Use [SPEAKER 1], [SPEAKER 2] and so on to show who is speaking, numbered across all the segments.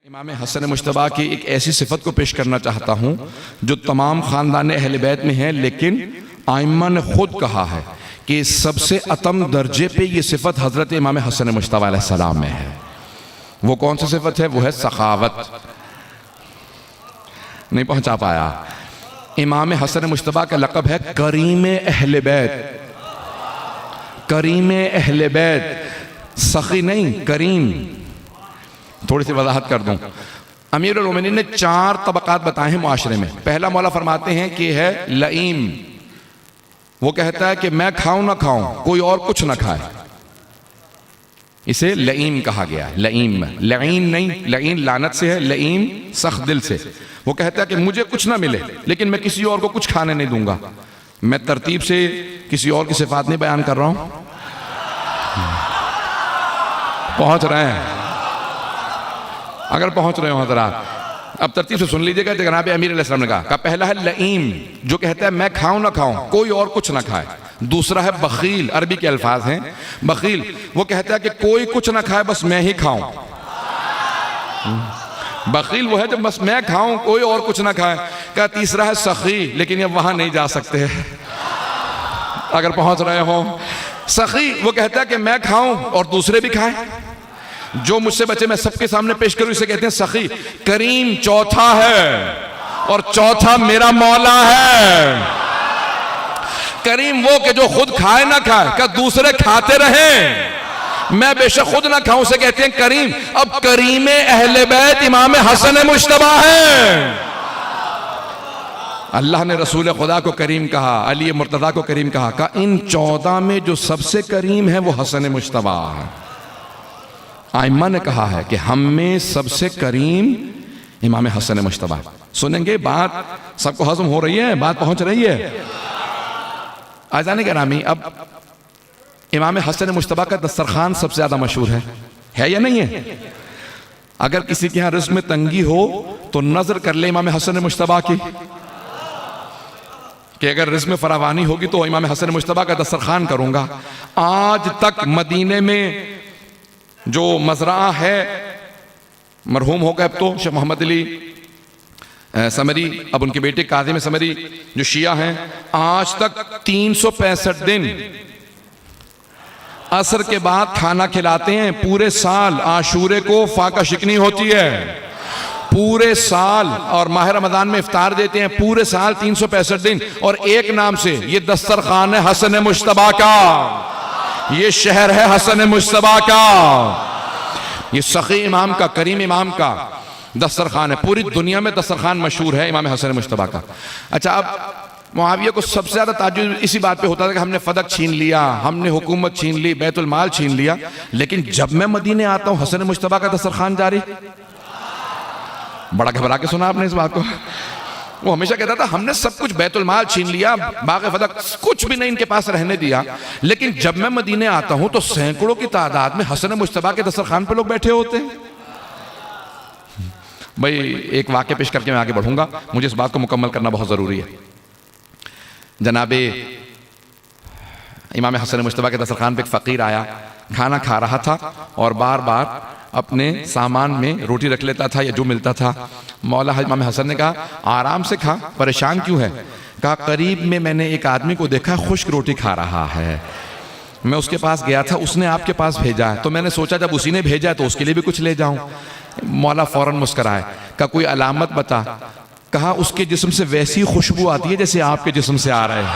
[SPEAKER 1] इमाम हसन मुश्तबा की एक ऐसी सिफत को पेश करना चाहता हूँ जो तमाम ख़ानदान अहले बैत में है, लेकिन आइम्मा ने खुद कहा है कि सबसे अतम दर्जे पे ये सिफत हज़रत इमाम हसन मुश्तबा अलैहिस्सलाम में है। वो कौन सी सिफत है? वो है सखावत। नहीं पहुँचा पाया। इमाम हसन मुश्तबा का लक़ब है करीम अहले बैत। करीम अहले बैत, सखी नहीं, करीम। थोड़ी सी वजाहत कर दूं। अमीरुल मोमिनीन ने 4 तबकात बताए हैं मुआशरे में। पहला मौला फरमाते हैं कि है लईम। वो कहता है कि मैं खाऊं ना खाऊं, कोई और कुछ ना खाए, इसे लईम कहा गया। लईम, लईन नहीं, लईन लानत से है, लईम सख्त दिल से। वो कहता है कि मुझे कुछ ना मिले लेकिन मैं किसी और को कुछ खाने नहीं दूंगा। मैं तरतीब से किसी और की सिफात नहीं बयान कर रहा हूं, पहुंच रहे हैं? अगर पहुंच रहे हो हज़रात अब तरतीब से सुन लीजिएगा। जनाब अमीर अलैहिस्सलाम ने कहा पहला है लईम, जो कहता है मैं खाऊं ना खाऊं, कोई और कुछ ना खाए। दूसरा है बखील, अरबी के अल्फाज हैं बखील। वो कहता है कि कोई कुछ ना खाए, बस मैं ही खाऊं। बखील वो है जब बस मैं खाऊं, कोई और कुछ ना खाए। क्या तीसरा है सखी, लेकिन ये वहां नहीं जा सकते अगर पहुंच रहे हो। सखी वो कहता है कि मैं खाऊं और दूसरे भी खाएं, जो मुझसे बचे मैं सबके सामने पेश करूं, इसे कहते हैं सखी। करीम चौथा है और चौथा मेरा मौला है। करीम वो कि जो खुद खाए ना खाए, क्या दूसरे खाते रहे, मैं बेशक खुद ना खाऊं, से कहते हैं करीम। अब करीम अहले बैत इमाम हसन मुश्तबा है। अल्लाह ने रसूल खुदा को करीम कहा, अली मुर्तज़ा को करीम कहा। इन 14 में जो सबसे करीम है वो हसन मुश्तबा है। आइम्मा ने कहा है कि हम में सबसे करीम इमाम हसन मुश्तबा। सुनेंगे बात, सबको हजम हो रही है, बात पहुंच रही है? आज़ान गिरामी, अब इमाम हसन मुश्तबा का दस्तरखान सबसे ज्यादा मशहूर है या नहीं है? अगर किसी के यहाँ रिज़्क़ में तंगी हो तो नजर कर ले इमाम हसन मुश्तबा की, कि अगर रिज़्क़ में फरावानी होगी तो इमाम हसन मुश्तबा का दस्तरखान करूंगा। आज तक मदीने में जो मजरा है, मरहूम हो गए अब तो, शेख मोहम्मद अली समरी, अब उनके बेटे काज़िम समरी जो शिया हैं, आज तक 365 दिन असर के बाद खाना खिलाते हैं। पूरे साल आशूरे को फाका शिकनी होती है, पूरे साल, और माह रमजान में इफ्तार देते हैं। पूरे साल 365 दिन, और एक नाम से ये दस्तरखान है हसन मुश्तबा का, ये शहर है हसन मुश्तबा का, ये सखी इमाम का, करीम इमाम का दस्तरखान है। पूरी दुनिया में दस्तरखान मशहूर है इमाम हसन मुश्तबा का। अच्छा, अब मुआविया को सबसे ज्यादा ताज्जुब इसी बात पे होता था कि हमने फदक छीन लिया, हमने हुकूमत छीन ली, बैतुल माल छीन लिया। लेकिन जब मैं मदीने आता हूं, हसन मुश्तबा का दस्तरखान जारी। बड़ा घबरा के सुना आपने इस बात को? वो हमेशा कहता था हमने सब कुछ बैतुल माल छीन लिया, बाग़ फदक कुछ भी नहीं इनके पास रहने दिया। लेकिन जब मैं मदीने आता हूं तो सैकड़ों की तादाद में हसन मुश्तबा के दस्तरखान पे लोग बैठे होते हैं। भाई एक वाक़या पेश करके मैं आगे बढ़ूंगा, मुझे इस बात को मुकम्मल करना बहुत ज़रूरी है। जनाबे इमाम हसन मुश्तबा के दस्तरखान पे एक फ़कीर आया, खाना खा रहा था और बार बार अपने सामान में रोटी रख लेता था या जो मिलता था। मौला इमाम हसन ने कहा आराम से खा, परेशान क्यों है? कहा करीब में मैंने एक आदमी को देखा खुश्क रोटी खा रहा है, मैं उसके पास गया था, उसने आपके पास भेजा है, तो मैंने सोचा जब उसी ने भेजा है तो उसके लिए भी कुछ ले जाऊं। मौला फौरन मुस्कराए, कहा कोई अलामत बता। कहा उसके जिस्म से वैसी खुशबू आती है जैसे आपके जिस्म से आ रहे हैं।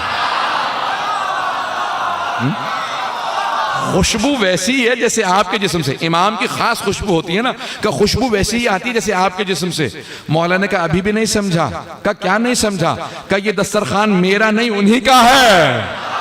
[SPEAKER 1] खुशबू वैसी है जैसे आपके जिस्म से, इमाम की खास खुशबू होती है ना, का खुशबू वैसी ही आती है जैसे आपके जिस्म से। मौला ने कहा अभी भी नहीं समझा? का क्या नहीं समझा? का ये दस्तरखान मेरा नहीं उन्हीं का है।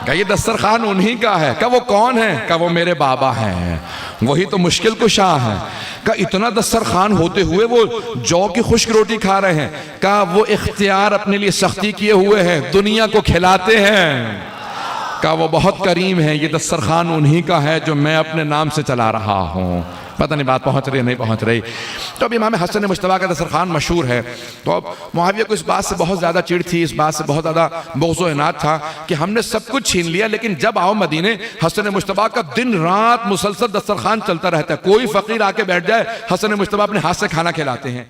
[SPEAKER 1] का ये दस्तरखान उन्हीं का है। का वो कौन है? का वो मेरे बाबा हैं, वही तो मुश्किल कुशा है। का इतना दस्तरखान होते हुए वो जौ की खुश्क रोटी खा रहे हैं। का वो इख्तियार अपने लिए सख्ती किए हुए हैं, दुनिया को खिलाते हैं। का वो बहुत करीम है, ये दस्तरखान उन्हीं का है जो मैं अपने नाम से चला रहा हूँ। पता नहीं बात पहुंच रही है नहीं पहुंच रही। तो अब इमाम हसन मुश्तबा का दस्तरखान मशहूर है। तो अब मुआविया को इस बात से बहुत ज़्यादा चिढ़ थी, इस बात से बहुत ज़्यादा बोझो इनाद था कि हमने सब कुछ छीन लिया, लेकिन जब आओ मदीने हसन मुश्तबा का दिन रात मुसलसल दस्तरखान चलता रहता है। कोई फ़कीर आके बैठ जाए, हसन मुश्तबा अपने हाथ से खाना खिलाते हैं।